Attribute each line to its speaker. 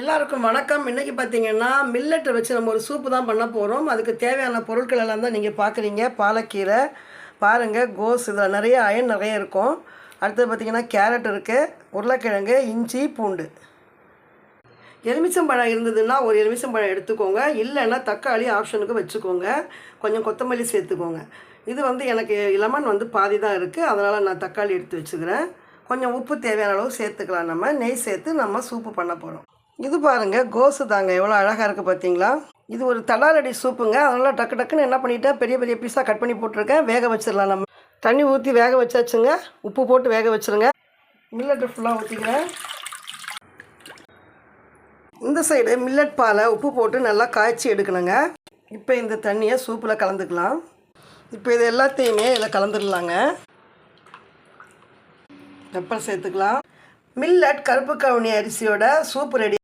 Speaker 1: எல்லாருக்கும் வணக்கம். இன்றைக்கி பார்த்தீங்கன்னா மில்லட்டை வச்சு நம்ம ஒரு சூப்பு தான் பண்ண போகிறோம். அதுக்கு தேவையான பொருட்கள் எல்லாம் தான் நீங்கள் பார்க்குறீங்க. பாலக்கீரை பாருங்கள், கோஸ், இதில் நிறைய அயன் நிறைய இருக்கும். அடுத்தது பார்த்திங்கன்னா கேரட் இருக்குது, உருளைக்கிழங்கு, இஞ்சி, பூண்டு. எலுமிச்சம்பழம் இருந்ததுன்னா ஒரு எலுமிச்சம்பழம் எடுத்துக்கோங்க. இல்லைன்னா தக்காளி ஆப்ஷனுக்கு வச்சுக்கோங்க. கொஞ்சம் கொத்தமல்லி சேர்த்துக்கோங்க. இது எனக்கு லெமன் பாதி தான் இருக்குது, அதனால் நான் தக்காளி எடுத்து வச்சுக்கிறேன். கொஞ்சம் உப்பு தேவையான அளவு சேர்த்துக்கலாம். நம்ம நெய் சேர்த்து நம்ம சூப்பு பண்ண போகிறோம். இது பாருங்கள், கோஸு தாங்க எவ்வளோ அழகாக இருக்குது பார்த்தீங்களா. இது ஒரு தலாலடி சூப்புங்க. அதனால் டக்கு டக்குன்னு என்ன பண்ணிவிட்டேன், பெரிய பெரிய பீஸாக கட் பண்ணி போட்டிருக்கேன். வேக வச்சிடலாம். நம்ம தண்ணி ஊற்றி வேக வச்சாச்சுங்க. உப்பு போட்டு வேக வச்சுருங்க. மில்லட்டு ஃபுல்லாக ஊற்றிக்கிறேன். இந்த சைடு மில்லட் பாலை உப்பு போட்டு நல்லா காய்ச்சி எடுக்கணுங்க. இப்போ இந்த தண்ணியை சூப்பில் கலந்துக்கலாம். இப்போ இது எல்லாத்தையுமே இதில் கலந்துடலாங்க. பெப்பர் சேர்த்துக்கலாம். மில்லட் கருப்பு கவுனி அரிசியோட சூப்பு ரெடி.